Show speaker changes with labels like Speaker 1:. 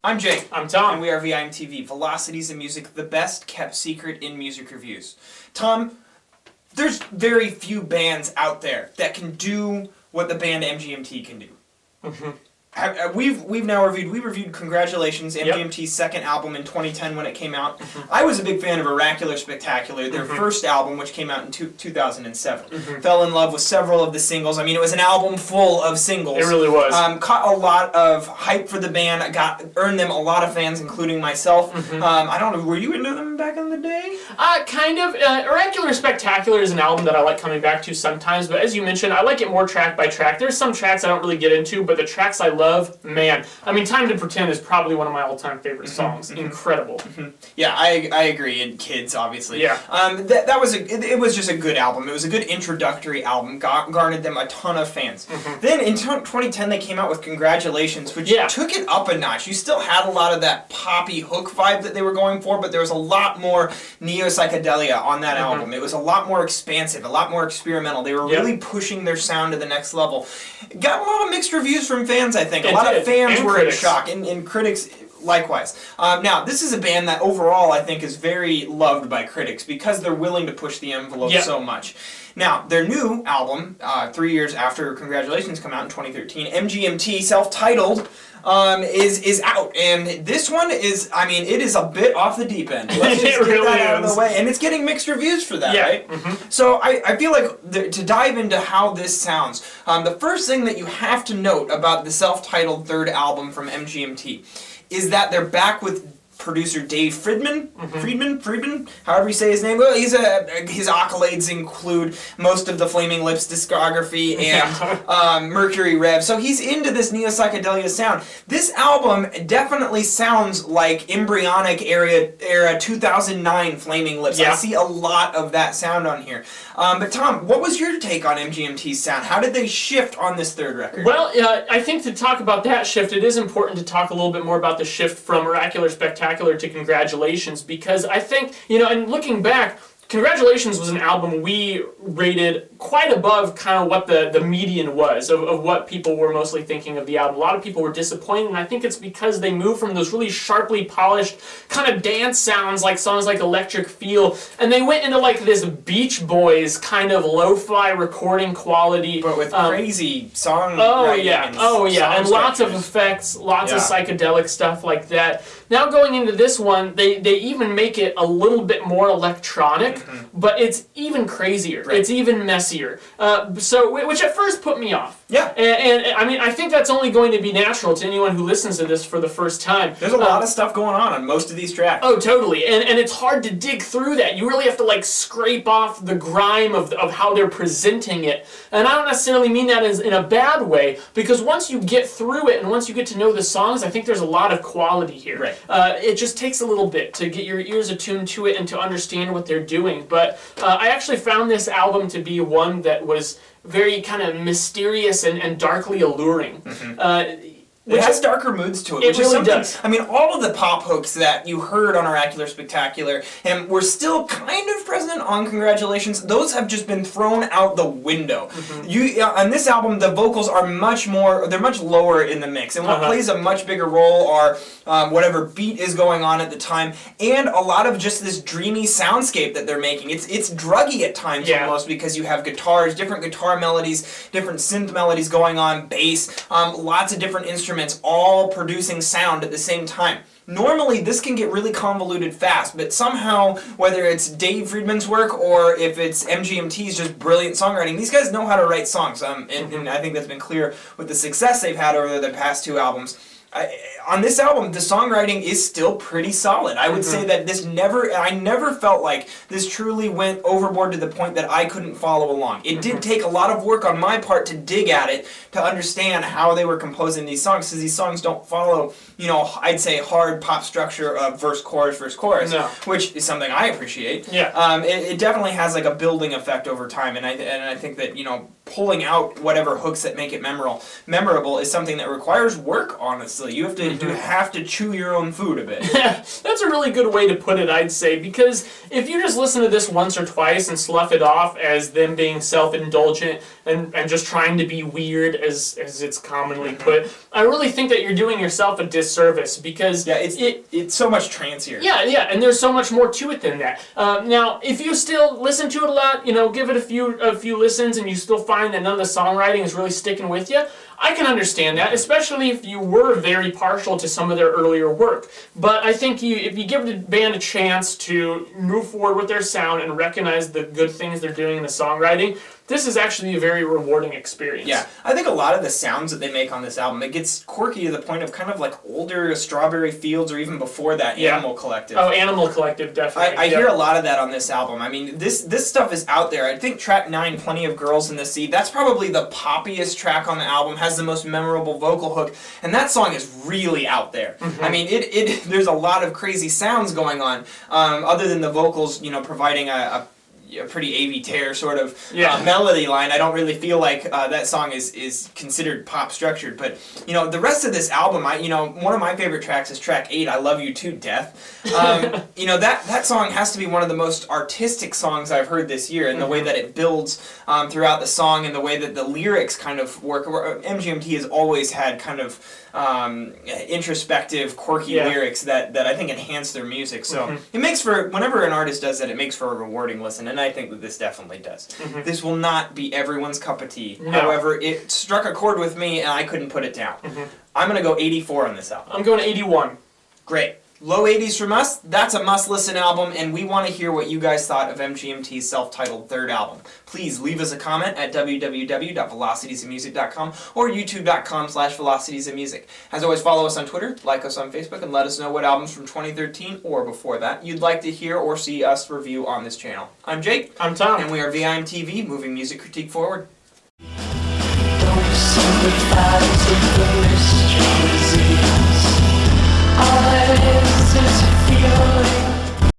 Speaker 1: I'm Jay.
Speaker 2: I'm Tom.
Speaker 1: And we are VIMTV, Velocities in Music, the best kept secret in music reviews. Tom, there's very few bands out there that can do what the band MGMT can do. Mm-hmm. We reviewed Congratulations, MGMT's second album in 2010 when it came out. Mm-hmm. I was a big fan of Oracular Spectacular, their first album, which came out in 2007. Mm-hmm. Fell in love with several of the singles. I mean, it was an album full of singles.
Speaker 2: It really was.
Speaker 1: Caught a lot of hype for the band. Earned them a lot of fans, including myself. Mm-hmm. I don't know, were you into them back in the day?
Speaker 2: Kind of. Oracular Spectacular is an album that I like coming back to sometimes, but as you mentioned, I like it more track by track. There's some tracks I don't really get into, but the tracks I love, man. I mean, Time to Pretend is probably one of my all-time favorite songs. Mm-hmm. Incredible. Mm-hmm.
Speaker 1: Yeah, I agree. And Kids, obviously.
Speaker 2: Yeah.
Speaker 1: It was just a good album. It was a good introductory album. Garnered them a ton of fans. Mm-hmm. Then in 2010 they came out with Congratulations, which took it up a notch. You still had a lot of that poppy hook vibe that they were going for, but there was a lot more neo-psychedelia on that album. It was a lot more expansive, a lot more experimental. They were really pushing their sound to the next level. Got a lot of mixed reviews from fans, I think. A lot of fans were in shock, and critics likewise. Now, this is a band that overall I think is very loved by critics because they're willing to push the envelope so much. Now, their new album, 3 years after Congratulations come out in 2013, MGMT, self-titled, is out, and this one is, I mean, it is a bit off the deep end. Let's just get that out of the way, and it's getting mixed reviews for that, right? Mm-hmm. So I feel like to dive into how this sounds, the first thing that you have to note about the self-titled third album from MGMT is that they're back with producer Dave Fridmann, Fridmann, however you say his name. Well, his accolades include most of the Flaming Lips discography and Mercury Rev. So he's into this neo-psychedelia sound. This album definitely sounds like embryonic era 2009 Flaming Lips. I see a lot of that sound on here. But Tom, what was your take on MGMT's sound? How did they shift on this third record?
Speaker 2: Well, I think to talk about that shift, it is important to talk a little bit more about the shift from Oracular Spectacular to Congratulations, because I think, and looking back, Congratulations was an album we rated quite above kind of what the median was of what people were mostly thinking of the album. A lot of people were disappointed, and I think it's because they moved from those really sharply polished kind of dance sounds like songs like Electric Feel, and they went into like this Beach Boys kind of lo-fi recording quality.
Speaker 1: But with crazy song
Speaker 2: and lots of effects, lots of psychedelic stuff like that. Now going into this one, they even make it a little bit more electronic, but it's even crazier. Right. It's even messier. Which at first put me off.
Speaker 1: Yeah.
Speaker 2: And I mean, I think that's only going to be natural to anyone who listens to this for the first time.
Speaker 1: There's a lot of stuff going on most of these tracks.
Speaker 2: Oh, totally. And it's hard to dig through that. You really have to like scrape off the grime of how they're presenting it. And I don't necessarily mean that in a bad way, because once you get through it and once you get to know the songs, I think there's a lot of quality here.
Speaker 1: Right.
Speaker 2: It just takes a little bit to get your ears attuned to it and to understand what they're doing. But I actually found this album to be one that was very kind of mysterious and darkly alluring.
Speaker 1: It has darker moods to it.
Speaker 2: It really does.
Speaker 1: I mean, all of the pop hooks that you heard on Oracular Spectacular and were still kind of present on Congratulations, those have just been thrown out the window. On this album, the vocals are much lower in the mix, and what plays a much bigger role are whatever beat is going on at the time, and a lot of just this dreamy soundscape that they're making. It's druggy at times almost, because you have guitars, different guitar melodies, different synth melodies going on, bass, lots of different instruments, all producing sound at the same time. Normally, this can get really convoluted fast, but somehow, whether it's Dave Fridmann's work or if it's MGMT's just brilliant songwriting, these guys know how to write songs, and I think that's been clear with the success they've had over the past two albums. On this album, the songwriting is still pretty solid. I would say that I never felt like this truly went overboard to the point that I couldn't follow along. It did take a lot of work on my part to dig at it, to understand how they were composing these songs, because these songs don't follow, I'd say hard pop structure of verse, chorus, which is something I appreciate.
Speaker 2: Yeah.
Speaker 1: It definitely has like a building effect over time, and I think that, pulling out whatever hooks that make it memorable is something that requires work, honestly. You have to You do have to chew your own food a bit.
Speaker 2: That's a really good way to put it, I'd say, because if you just listen to this once or twice and slough it off as them being self-indulgent and just trying to be weird, as it's commonly put, I really think that you're doing yourself a disservice, because
Speaker 1: it's so much trancier.
Speaker 2: Yeah, and there's so much more to it than that. Now, if you still listen to it a lot, give it a few listens, and you still find that none of the songwriting is really sticking with you, I can understand that, especially if you were very partial to some of their earlier work. But I think if you give the band a chance to move forward with their sound and recognize the good things they're doing in the songwriting, this is actually a very rewarding experience.
Speaker 1: Yeah, I think a lot of the sounds that they make on this album, it gets quirky to the point of kind of like older Strawberry Fields, or even before that, Animal Collective.
Speaker 2: Oh, Animal Collective, definitely.
Speaker 1: I hear a lot of that on this album. I mean, this stuff is out there. I think track 9, Plenty of Girls in the Sea, that's probably the poppiest track on the album, has the most memorable vocal hook, and that song is really out there. I mean, there's a lot of crazy sounds going on, other than the vocals, providing a pretty A.V. Tear sort of melody line. I don't really feel like that song is considered pop structured, but the rest of this album, one of my favorite tracks is track 8, I Love You Too, Death. That song has to be one of the most artistic songs I've heard this year, and the way that it builds throughout the song, and the way that the lyrics kind of work. MGMT has always had kind of introspective, quirky lyrics that I think enhance their music. So it makes for, whenever an artist does that, it makes for a rewarding listen, and I think that this definitely does. This will not be everyone's cup of tea. No. However, it struck a chord with me, and I couldn't put it down. I'm going to go 84 on this album.
Speaker 2: I'm going 81.
Speaker 1: Great. Low 80s from us. That's a must-listen album, and we want to hear what you guys thought of MGMT's self-titled third album. Please leave us a comment at www.velocitiesofmusic.com or youtube.com/velocitiesofmusic. As always, follow us on Twitter, like us on Facebook, and let us know what albums from 2013 or before that you'd like to hear or see us review on this channel. I'm Jake.
Speaker 2: I'm Tom.
Speaker 1: And we are VIMTV, moving music critique forward.
Speaker 3: Don't sympathize with the mysteries.